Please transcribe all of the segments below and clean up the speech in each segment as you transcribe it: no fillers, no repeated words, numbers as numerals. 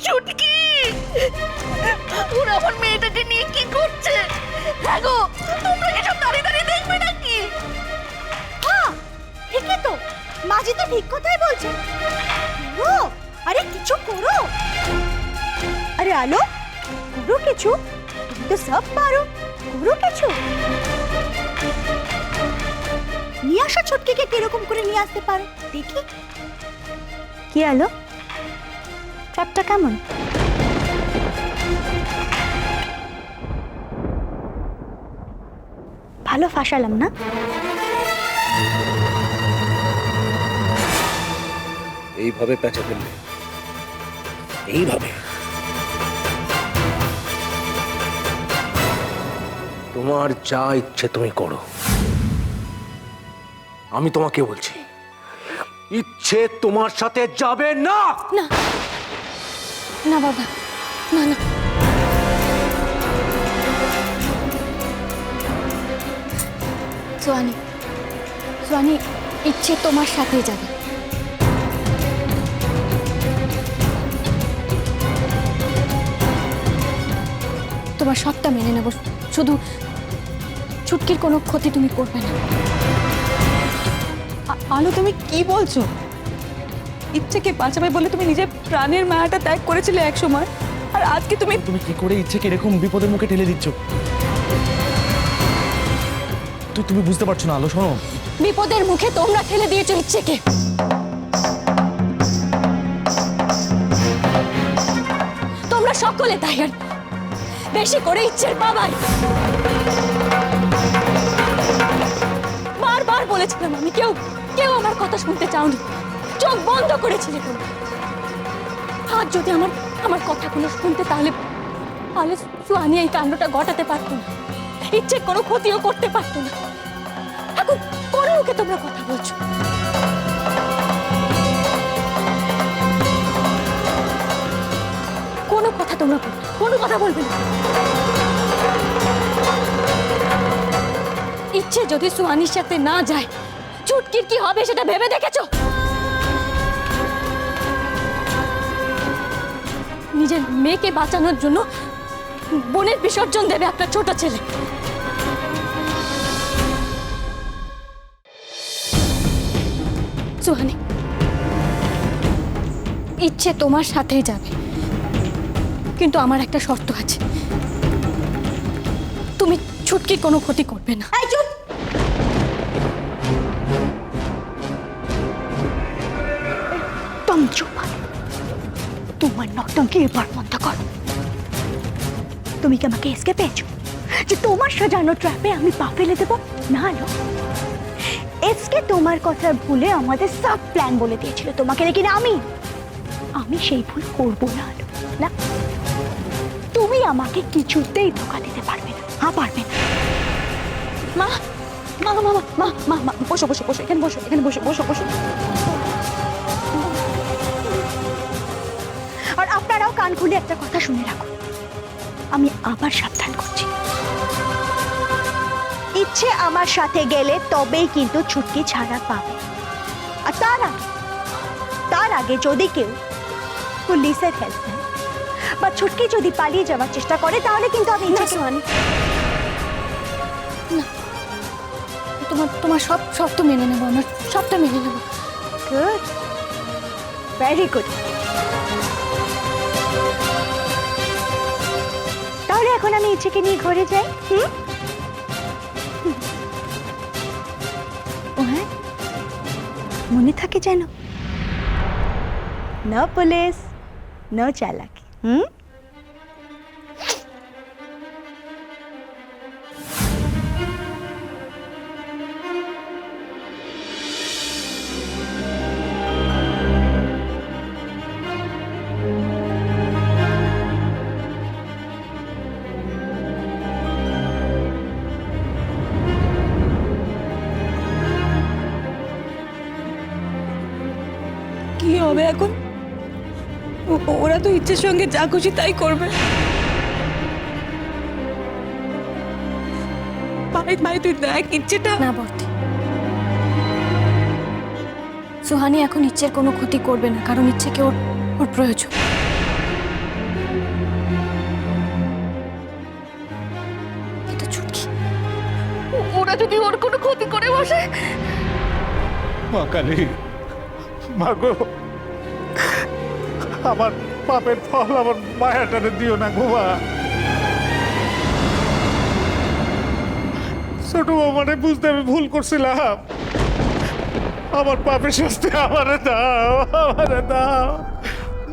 চুটকি, ওরা আমার মেয়েটাকে নিয়ে কি করছে? হ্যাঁ গো, তোমরা কি সব দাঁড়িয়ে দাঁড়িয়ে দেখবে নাকি? হ্যাঁ ঠিকই তো, মাঝি তো ঠিক কথাই বলছে। ও আরে কিছু করো, আরে আলো করো কিছু, তুমি তো সব পারো, করো কিছু। নিয়ে আসা ছুটকিকে কিরকম করে নিয়ে আসতে পারো দেখি। কি আলো, ট্র্যাপটা কেমন? ভালো ফাঁসালাম না? এইভাবে প্যাঁচা ফেললে, এইভাবে তোমার যা ইচ্ছে তুমি করো। আমি তোমাকে বলছি, ইচ্ছে তোমার সাথে যাবে না। না না বাবা, না না, সোয়ানি, সোয়ানি ইচ্ছে তোমার সাথে যাবে। তোমার সবটা মেনে নেব, শুধু ছুটকির কোনো ক্ষতি তুমি করবে না। আলো তুমি কি বলছো? ইচ্ছেকে বাঁচাবে বলে তুমি নিজের প্রাণের মায়াটা ত্যাগ করেছিলে এক সময়, আর আজকে তুমি তুমি কি করে ইচ্ছেকে এরকম বিপদের মুখে ঠেলে দিচ্ছ? তুমি বুঝতে পারছো না আলো? শোনো, বিপদের মুখে তোমরা ঠেলে দিয়েছো ইচ্ছেকে। তোমরা সকলে তাই, আর বেশি করে ইচ্ছের বাবাই। বারবার বলেছিলাম আমি, কেউ কেউ আমার কথা শুনতে চাওনি, চোখ বন্ধ করেছিলে তোমরা। আজ যদি আমার কথাগুলো শুনতে, তাহলে সোয়ানি এই কাণ্ডটা ঘটাতে পারতো না, ইচ্ছে কোনো ক্ষতিও করতে পারতো না। এখন কোন মুখে তোমরা কথা বলছো? কোনো কথা তোমরা বলবে, কোনো কথা বলবে না। ইচ্ছে যদি সোয়ানির সাথে না যায়, চুটকির কি হবে সেটা ভেবে দেখেছো? নিজের মেয়েকে বাঁচানোর জন্য বোনের বিসর্জন দেবে একটা ছোট ছেলে। সোহানি, ইচ্ছে তোমার সাথেই যাবে, কিন্তু আমার একটা শর্ত আছে, তুমি ছুটকির কোনো ক্ষতি করবে না। তুমি চুপ, তোমার নটঙ্কি এবার বন্ধ করো। তুমি কি আমাকে এসকে পেয়েছো যে তোমার সাজানো ট্র্যাপে আমি পা ফেলে দেবো? না আলো, এসকে তোমার কথা ভুলে আমাদের সব প্ল্যান বলে দিয়েছিল তোমাকে, লেকিন আমি সেই ভুল করবো না আলো, না। তুমি আমাকে কিছুতেই ধোকা দিতে পারবে না, হ্যাঁ পারবে না। মা মা মা মা মা মা বসো বসো বসো, এখানে বসো, এখানে বসো বসো বসো। আর আপনারাও কান খুলে একটা কথা শুনে রাখুন, আমি আবার সাবধান করছি, ইচ্ছে আমার সাথে গেলে তবেই কিন্তু ছুটকি ছাড়া পাবে। আর তার আগে যদি কেউ পুলিশের হেল্প নেয় বা ছুটকি যদি পালিয়ে যাওয়ার চেষ্টা করে, তাহলে কিন্তু আমি না, তোমার সব শর্ত মেনে নেবো, আমার সবটা মেনে নেবো। Good, very good. তাহলে এখন আমি ইচ্ছেকে নিয়ে ঘরে যাই। ও হ্যাঁ, মনে থাকে যেন, নো পুলিশ, নো চালাকি। কি হবে এখন? ওরা তো ইচ্ছের সঙ্গে যা খুশি তাই করবে। ভাই তুই দেখ ইচ্ছেটা। না বর্তি, সুহানি এখন ইচ্ছের কোনো ক্ষতি করবে না, কারণ ইচ্ছেকে ওর প্রয়োজন। ওরা যদি ওর কোনো ক্ষতি করে বসে? মা কালী, মা গো, আমার পাপের ফল আমার মায়াটারে দিও না গো মা। ছোট বৌমারে বুঝতে আমি ভুল করছিলাম। আমার পাপের শাস্তি আমারে দাও, আমারে দাও।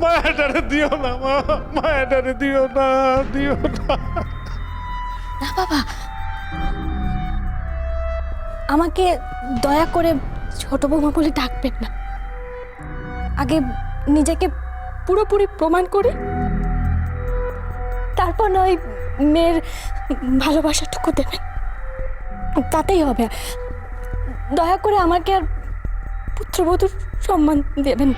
মায়াটারে দিও না মা, মায়াটারে দিও না, দিও না। না বাবা, আমাকে দয়া করে ছোট বৌমা বলে ডাকবেন না। আগে নিজেকে পুরোপুরি প্রমাণ করি, তারপর নয় মেয়ের ভালোবাসাটুকু দেবেন, তাতেই হবে। দয়া করে আমাকে আর পুত্রবধূর সম্মান দেবেন।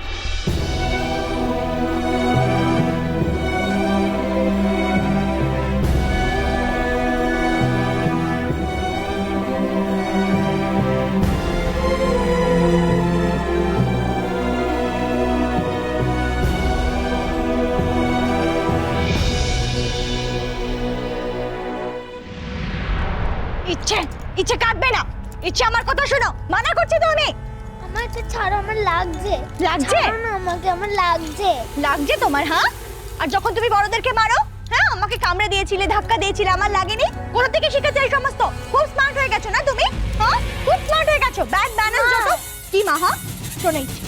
ইচ্ছে ইচ্ছে কাটবে না, ইচ্ছে আমার কথা শোনো, মানা করছি তো আমি। আমার তো ছাড়ো, আমার লাগছে। লাগছে? ছাড়ো না আমাকে, আমার লাগছে। লাগছে তোমার? হ্যাঁ, আর যখন তুমি বড়দেরকে মারো, হ্যাঁ আমাকে কামড়ে দিয়েছিলে, ধাক্কা দিয়েছিলে, আমার লাগেনি? কোথা থেকে শিখেছো এই সমস্ত? খুব স্মার্ট হয়ে গেছো না তুমি? হ্যাঁ, খুব স্মার্ট হয়ে গেছো। ব্যাড ম্যানার্স যত। কি মা? হ্যাঁ শোনো ইচ্ছে,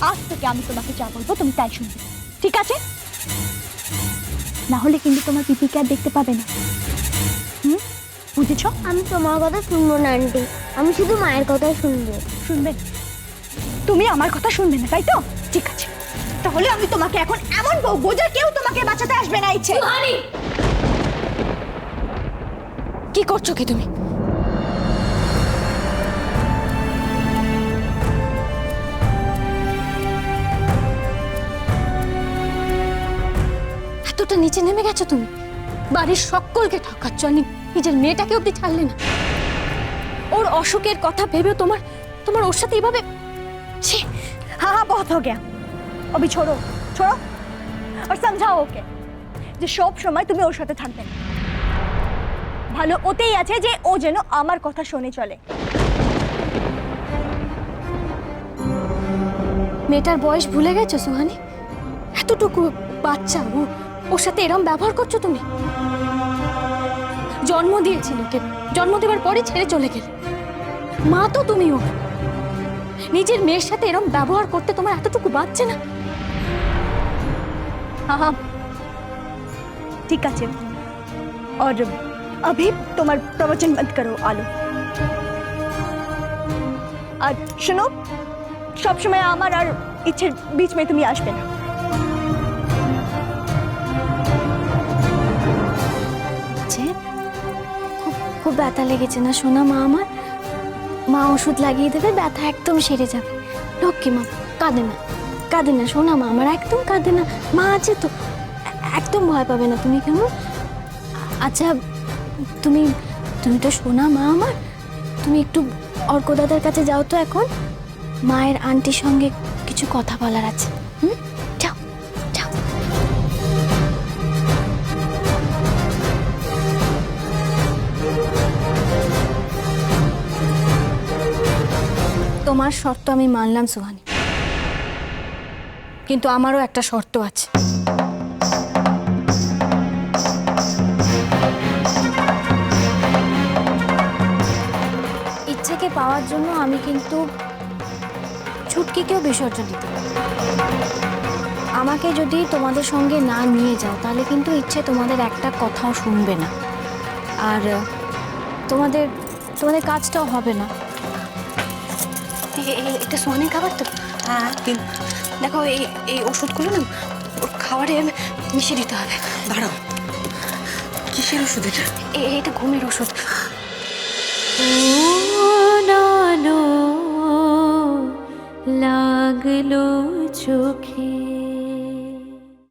আজ থেকে আমি তোমাকে যা বলবো তুমি তাই শুনবে, ঠিক আছে? না হলে কিন্তু তোমার পিপিকে আর দেখতে পাবে না। বুঝেছ? আমি তোমার কথা শুনবো না আন্টি, আমি শুধু মায়ের কথাই শুনবো। শুনবে? তুমি আমার কথা শুনবে না, তাই তো? ঠিক আছে, তাহলে আমি তোমাকে এখন এমন বলবো যে কেউ তোমাকে বাঁচাতে আসবে না। ইচ্ছে, কি করছো কি তুমি? এতটা নিচে নেমে গেছো তুমি? বাড়ির সকলকে ঠকাচ্ছ, আর নিজের মেয়েটাকে অব্দি ছাড়লে না। ওর অসুখের কথা ভেবেও তোমার ওর সাথে এইভাবে। हाँ हाँ बहुत हो गया, अभी छोड़ो छोड़ो और समझाओ ওকে যে সব সময় তুমি ওর সাথে থাকবে না। ভালো ওতেই আছে যে ও যেন আমার কথা শুনে চলে। মেয়েটার বয়স ভুলে গেছো সুহানি? এতটুকু বাচ্চা, ওর সাথে এরম ব্যবহার করছো তুমি? জন্ম দিয়েছিল কে? জন্ম দেওয়ার পরে ছেড়ে চলে গেলে। মা তো তুমি ওর, নিজের মেয়ের সাথে এরকম ব্যবহার করতে তোমার এতটুকু বাচ্চা না? हाँ ठीक আছে, और अभी তোমার প্রবচন বন্ধ করো আলো। আর শোনো, সবসময় আমার আর ইচ্ছের बीच में তুমি আসবে না। খুব ব্যথা লেগেছে না সোনা মা আমার? মা ওষুধ লাগিয়ে দেবে, ব্যথা একদম সেরে যাবে। লক্ষ্মী মা, কাঁদে না, কাঁদে না সোনা মা আমার, একদম কাঁদে না। মা আছে তো, একদম ভয় পাবে না তুমি, কেমন? আচ্ছা তুমি তো সোনা মা আমার, তুমি একটু অর্ক দাদার কাছে যাও তো এখন, মায়ের আন্টির সঙ্গে কিছু কথা বলার আছে। যাও যাও। তোমার শর্ত আমি মানলাম সুহানি, কিন্তু আমারও একটা শর্ত আছে। ইচ্ছেকে পাওয়ার জন্য আমি কিন্তু ছুটকিকেও বিসর্জন দিতে পারি। আমাকে যদি তোমাদের সঙ্গে না নিয়ে যাও তাহলে কিন্তু ইচ্ছে তোমাদের একটা কথাও শুনবে না, আর তোমাদের কাজটাও হবে না। এটা সোহানির খাবার তো? হ্যাঁ, দেখো এই ওষুধগুলো না ওর খাবারে মিশিয়ে দিতে হবে। দাঁড়াও, কিসের ওষুধ এটা? এটা ঘুমের ওষুধ। লাগলো চোখে